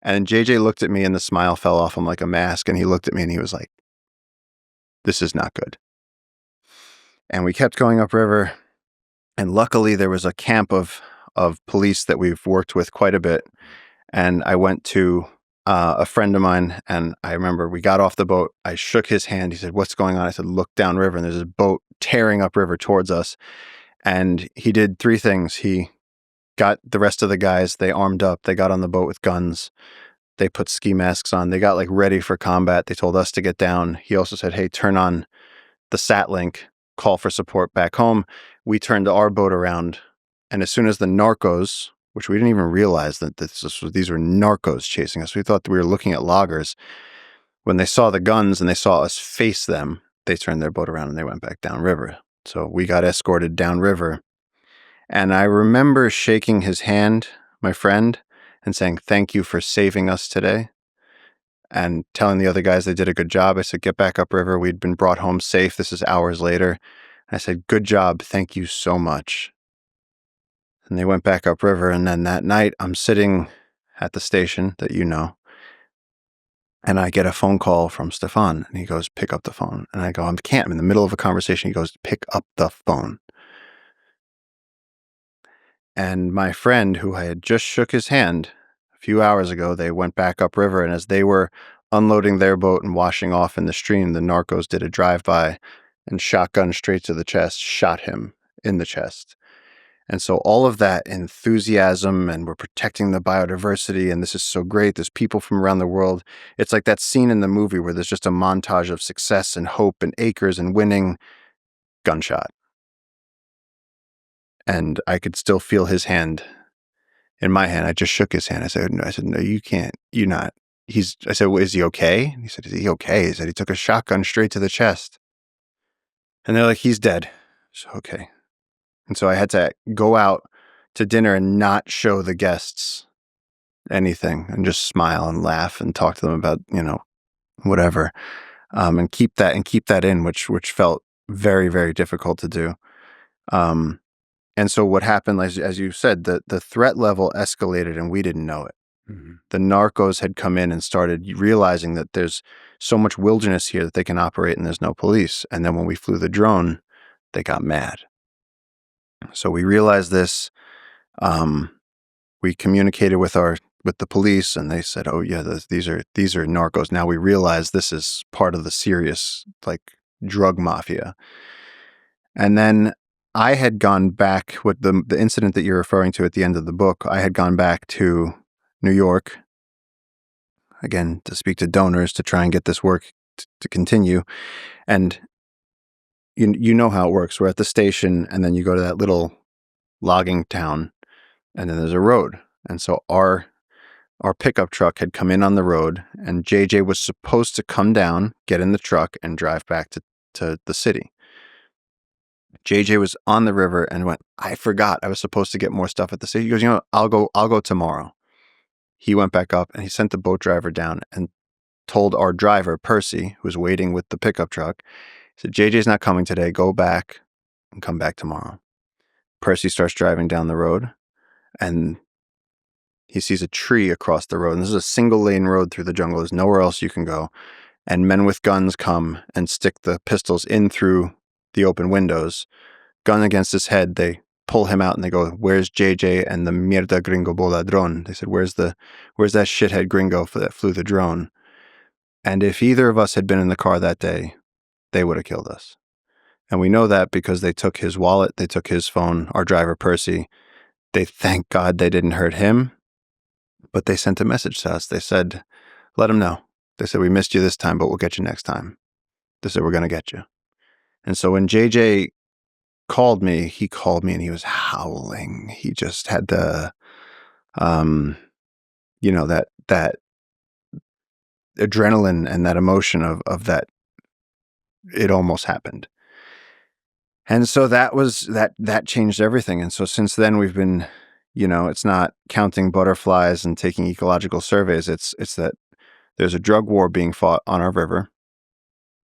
And JJ looked at me and the smile fell off him like a mask. And he looked at me and he was like, this is not good. And we kept going upriver. And luckily there was a camp of police that we've worked with quite a bit. And I went to a friend of mine, and I remember we got off the boat. I shook his hand. He said, what's going on? I said, look downriver. And there's a boat tearing upriver towards us. And he did 3 things. He got the rest of the guys, they armed up. They got on the boat with guns. They put ski masks on. They got like ready for combat. They told us to get down. He also said, hey, turn on the sat link, call for support back home. We turned our boat around. And as soon as the narcos, which we didn't even realize that these were narcos chasing us. We thought that we were looking at loggers. When they saw the guns and they saw us face them, they turned their boat around and they went back downriver. So we got escorted downriver. And I remember shaking his hand, my friend, and saying, thank you for saving us today. And telling the other guys they did a good job. I said, get back upriver. We'd been brought home safe. This is hours later. I said, good job. Thank you so much. And they went back upriver. And then that night, I'm sitting at the station that you know. And I get a phone call from Stefan. And he goes, pick up the phone. And I go, I'm in the middle of a conversation. He goes, pick up the phone. And my friend, who I had just shook his hand a few hours ago, they went back upriver. And as they were unloading their boat and washing off in the stream, the narcos did a drive-by and shotgun straight to the chest, shot him in the chest. And so all of that enthusiasm, and we're protecting the biodiversity, and this is so great. There's people from around the world. It's like that scene in the movie where there's just a montage of success and hope and acres and winning. Gunshot. And I could still feel his hand in my hand. I just shook his hand. I said, no, you can't. You're not. I said, well, is he okay? And he said, is he okay? He said, he took a shotgun straight to the chest. And they're like, he's dead. So, okay. And so I had to go out to dinner and not show the guests anything and just smile and laugh and talk to them about, whatever, and keep that in, which felt very, very difficult to do. And so what happened, as you said, the threat level escalated and we didn't know it. Mm-hmm. The narcos had come in and started realizing that there's so much wilderness here that they can operate and there's no police. And then when we flew the drone, they got mad. So we realized this. We communicated with the police, and they said, "Oh yeah, these are narcos." Now we realize this is part of the serious drug mafia. And then I had gone back with the incident that you're referring to at the end of the book. I had gone back to New York again to speak to donors to try and get this work to continue, and you know how it works. We're at the station, and then you go to that little logging town, and then there's a road. And so our pickup truck had come in on the road, and JJ was supposed to come down, get in the truck, and drive back to the city. JJ was on the river and went, I forgot I was supposed to get more stuff at the city. He goes, I'll go tomorrow. He went back up, and he sent the boat driver down and told our driver, Percy, who was waiting with the pickup truck, he said, JJ's not coming today. Go back and come back tomorrow. Percy starts driving down the road, and he sees a tree across the road. And this is a single lane road through the jungle. There's nowhere else you can go. And men with guns come and stick the pistols in through the open windows. Gun against his head. They pull him out and they go, where's JJ and the mierda gringo boladron? They said, where's that shithead gringo that flew the drone? And if either of us had been in the car that day, they would have killed us. And we know that because they took his wallet, they took his phone, our driver, Percy. They thank God they didn't hurt him, but they sent a message to us. They said, let him know. They said, we missed you this time, but we'll get you next time. They said, we're going to get you. And so when JJ called me and he was howling. He just had the, that adrenaline and that emotion of that it almost happened. And so that changed everything. And so since then we've been, it's not counting butterflies and taking ecological surveys. It's that there's a drug war being fought on our river.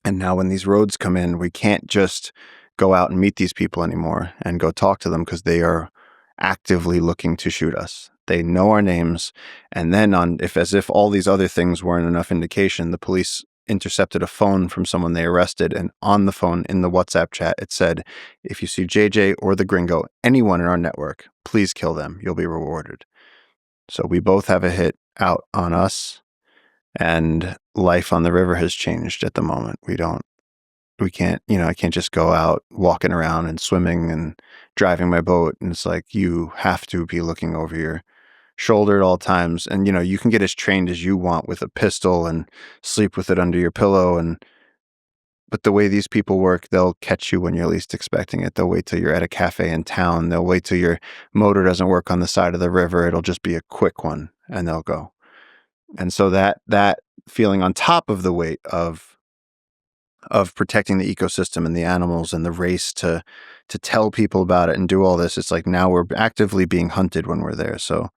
And now when these roads come in, we can't just go out and meet these people anymore and go talk to them because they are actively looking to shoot us. They know our names. And then as if all these other things weren't enough indication, the police intercepted a phone from someone they arrested. And on the phone in the WhatsApp chat, it said, if you see JJ or the gringo, anyone in our network, please kill them. You'll be rewarded. So we both have a hit out on us, and life on the river has changed at the moment. We can't, I can't just go out walking around and swimming and driving my boat. And it's like, you have to be looking over your shoulder at all times. And, you can get as trained as you want with a pistol and sleep with it under your pillow. But the way these people work, they'll catch you when you're least expecting it. They'll wait till you're at a cafe in town. They'll wait till your motor doesn't work on the side of the river. It'll just be a quick one, and they'll go. And so that feeling on top of the weight of protecting the ecosystem and the animals and the race to tell people about it and do all this, it's like now we're actively being hunted when we're there. So